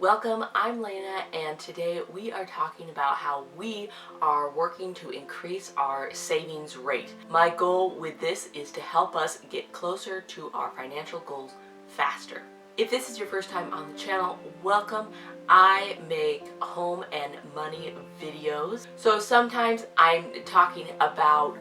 Welcome, I'm Lena, and today we are talking about how we are working to increase our savings rate. My goal with this is to help us get closer to our financial goals faster. If this is your first time on the channel, welcome. I make home and money videos. So sometimes I'm talking about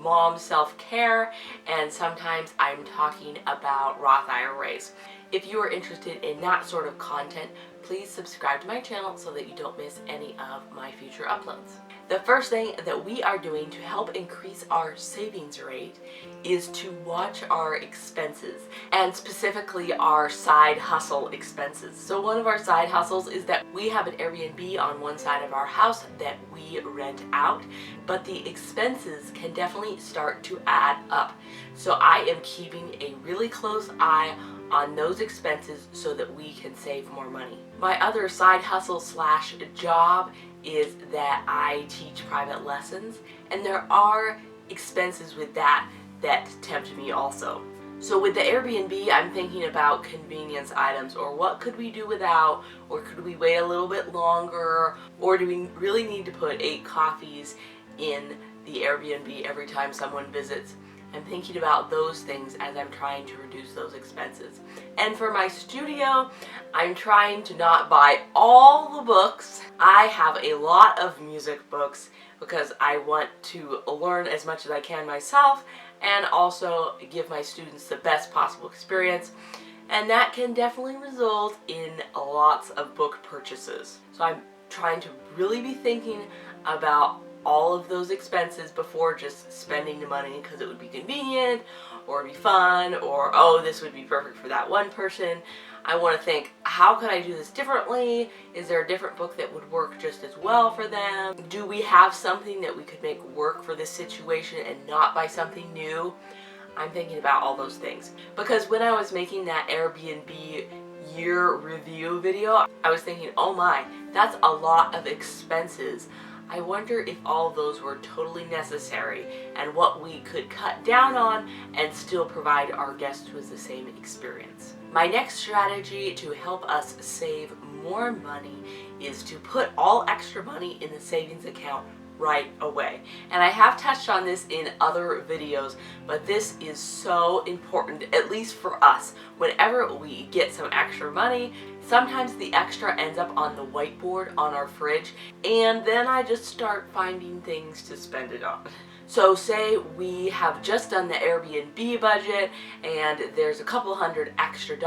mom self-care, and sometimes I'm talking about Roth IRAs. If you are interested in that sort of content, please subscribe to my channel so that you don't miss any of my future uploads. The first thing that we are doing to help increase our savings rate is to watch our expenses, and specifically our side hustle expenses. So one of our side hustles is that we have an Airbnb on one side of our house that we rent out, but the expenses can definitely start to add up. So I am keeping a really close eye on those expenses so that we can save more money. My other side hustle slash job is that I teach private lessons, and there are expenses with that tempt me also. So with the Airbnb, I'm thinking about convenience items, or what could we do without, or could we wait a little bit longer, or do we really need to put 8 coffees in the Airbnb every time someone visits? I'm thinking about those things as I'm trying to reduce those expenses. And for my studio, I'm trying to not buy all the books. I have a lot of music books because I want to learn as much as I can myself and also give my students the best possible experience. And that can definitely result in lots of book purchases. So I'm trying to really be thinking about all of those expenses before just spending the money because it would be convenient or be fun, or oh, this would be perfect for that one person. I want to think, how could I do this differently? Is there a different book that would work just as well for them? Do we have something that we could make work for this situation and not buy something new? I'm thinking about all those things because when I was making that Airbnb year review video, I was thinking, oh my, that's a lot of expenses. I wonder if all of those were totally necessary and what we could cut down on and still provide our guests with the same experience. My next strategy to help us save more money is to put all extra money in the savings account right away. And I have touched on this in other videos, but this is so important, at least for us. Whenever we get some extra money, sometimes the extra ends up on the whiteboard on our fridge, and then I just start finding things to spend it on. So say we have just done the Airbnb budget and there's a couple $100 extra.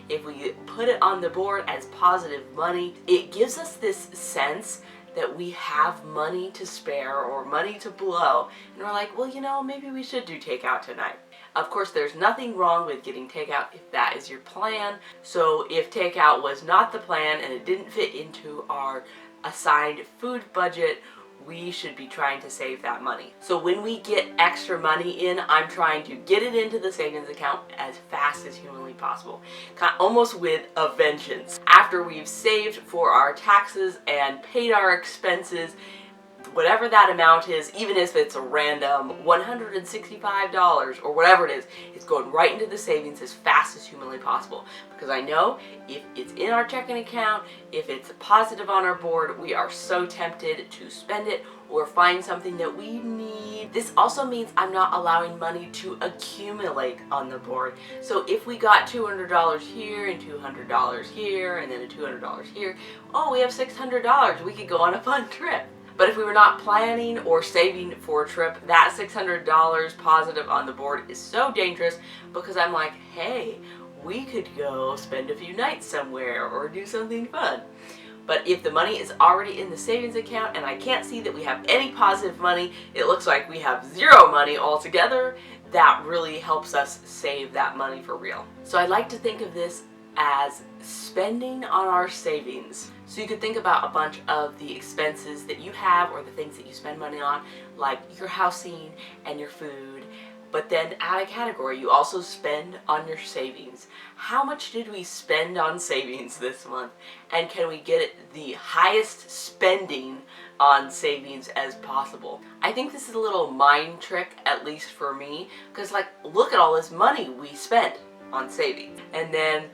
If we put it on the board as positive money, it gives us this sense that we have money to spare or money to blow, and we're like, well, you know, maybe we should do takeout tonight. Of course, there's nothing wrong with getting takeout if that is your plan. So if takeout was not the plan and it didn't fit into our assigned food budget, we should be trying to save that money. So when we get extra money in, I'm trying to get it into the savings account as fast as humanly possible, almost with a vengeance. After we've saved for our taxes and paid our expenses, whatever that amount is, even if it's a random $165 or whatever it is, it's going right into the savings as fast as humanly possible. Because I know if it's in our checking account, if it's positive on our board, we are so tempted to spend it or find something that we need. This also means I'm not allowing money to accumulate on the board. So if we got $200 here and $200 here and then a $200 here, oh, we have $600. We could go on a fun trip. But if we were not planning or saving for a trip, that $600 positive on the board is so dangerous because I'm like, hey, we could go spend a few nights somewhere or do something fun. But if the money is already in the savings account and I can't see that we have any positive money, it looks like we have zero money altogether, that really helps us save that money for real. So I like to think of this as spending on our savings. So you could think about a bunch of the expenses that you have or the things that you spend money on, like your housing and your food, but then add a category. You also spend on your savings. How much did we spend on savings this month? And can we get the highest spending on savings as possible? I think this is a little mind trick, at least for me, because like, look at all this money we spent on savings. And then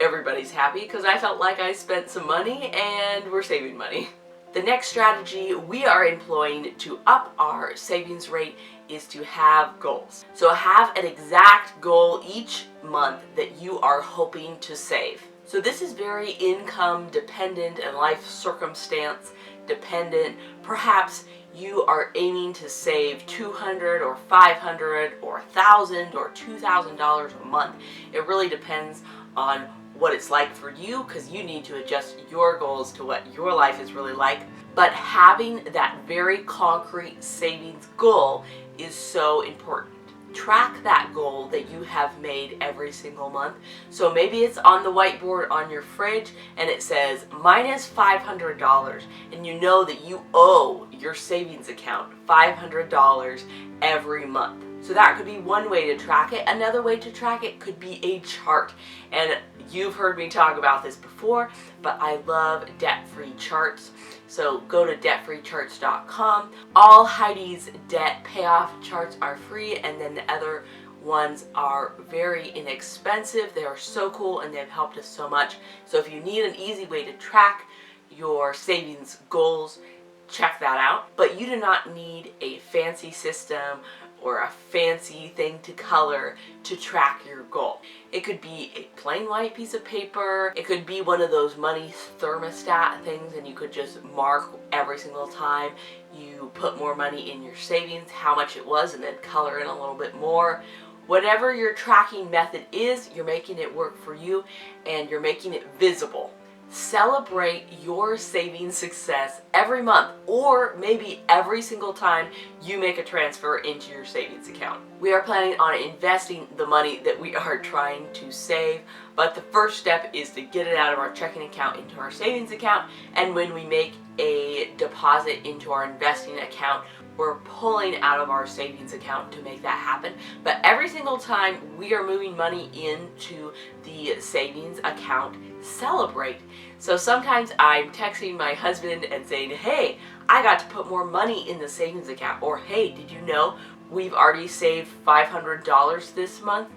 everybody's happy because I felt like I spent some money and we're saving money. The next strategy we are employing to up our savings rate is to have goals. So have an exact goal each month that you are hoping to save. So this is very income dependent and life circumstance dependent. Perhaps you are aiming to save $200 or $500 or $1,000 or $2,000 a month. It really depends on what it's like for you, because you need to adjust your goals to what your life is really like. But having that very concrete savings goal is so important. Track that goal that you have made every single month. So maybe it's on the whiteboard on your fridge and it says minus $500, and you know that you owe your savings account $500 every month. So that could be one way to track it. Another way to track it could be a chart. And you've heard me talk about this before, but I love debt-free charts. So go to debtfreecharts.com. All Heidi's debt payoff charts are free, and then the other ones are very inexpensive. They are so cool and they've helped us so much. So if you need an easy way to track your savings goals, check that out. But you do not need a fancy system or a fancy thing to color to track your goal. It could be a plain white piece of paper. It could be one of those money thermostat things, and you could just mark every single time you put more money in your savings how much it was, and then color in a little bit more. Whatever your tracking method is, you're making it work for you and you're making it visible. Celebrate your saving success every month, or maybe every single time you make a transfer into your savings account. We are planning on investing the money that we are trying to save, but the first step is to get it out of our checking account into our savings account, and when we make a deposit into our investing account, we're pulling out of our savings account to make that happen. But every single time we are moving money into the savings account, celebrate. So sometimes I'm texting my husband and saying, hey, I got to put more money in the savings account. Or hey, did you know we've already saved $500 this month?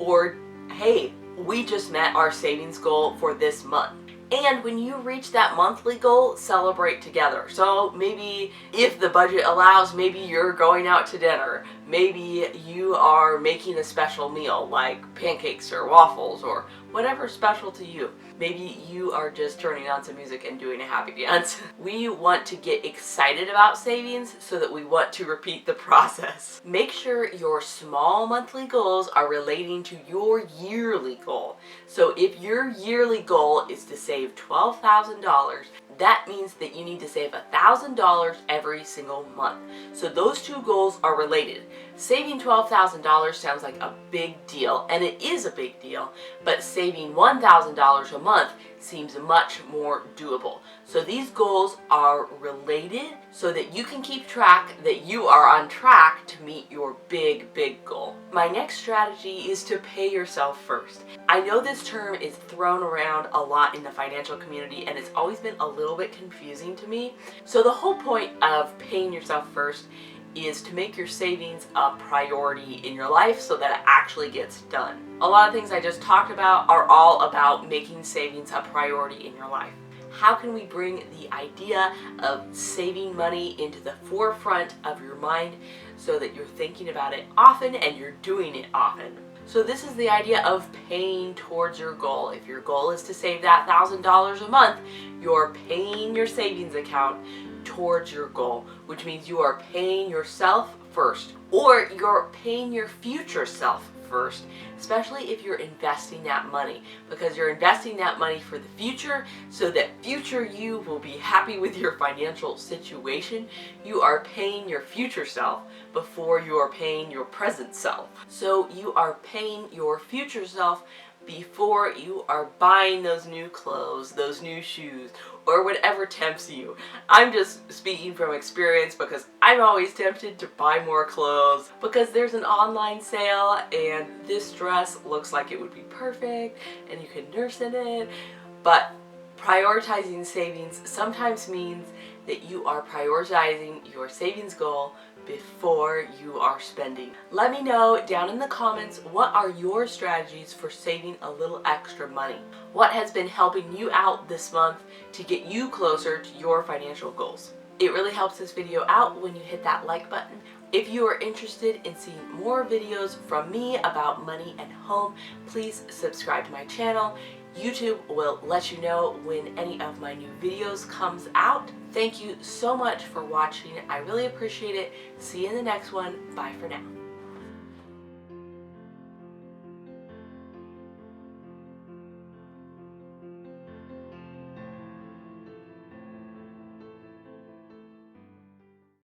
Or hey, we just met our savings goal for this month. And when you reach that monthly goal, celebrate together. So maybe if the budget allows, maybe you're going out to dinner. Maybe you are making a special meal like pancakes or waffles or whatever's special to you. Maybe you are just turning on some music and doing a happy dance. We want to get excited about savings so that we want to repeat the process. Make sure your small monthly goals are relating to your yearly goal. So if your yearly goal is to save $12,000, that means that you need to save $1,000 every single month. So those two goals are related. Saving $12,000 sounds like a big deal, and it is a big deal, but saving $1,000 a month seems much more doable. So these goals are related so that you can keep track that you are on track to meet your big goal. My next strategy is to pay yourself first. I know this term is thrown around a lot in the financial community, and it's always been a little bit confusing to me. So the whole point of paying yourself first is to make your savings a priority in your life so that it actually gets done. A lot of things I just talked about are all about making savings a priority in your life. How can we bring the idea of saving money into the forefront of your mind so that you're thinking about it often and you're doing it often? So this is the idea of paying towards your goal. If your goal is to save that $1,000 a month, you're paying your savings account towards your goal, which means you are paying yourself first, or you're paying your future self first, especially if you're investing that money, because you're investing that money for the future so that future you will be happy with your financial situation. You are paying your future self before you are paying your present self. So you are paying your future self before you are buying those new clothes, those new shoes, or whatever tempts you. I'm just speaking from experience because I'm always tempted to buy more clothes because there's an online sale and this dress looks like it would be perfect and you can nurse in it. But Prioritizing savings sometimes means that you are prioritizing your savings goal before you are spending. Let me know down in the comments, what are your strategies for saving a little extra money? What has been helping you out this month to get you closer to your financial goals? It really helps this video out when you hit that like button. If you are interested in seeing more videos from me about money and home, please subscribe to my channel. YouTube will let you know when any of my new videos comes out. Thank you so much for watching. I really appreciate it. See you in the next one. Bye for now.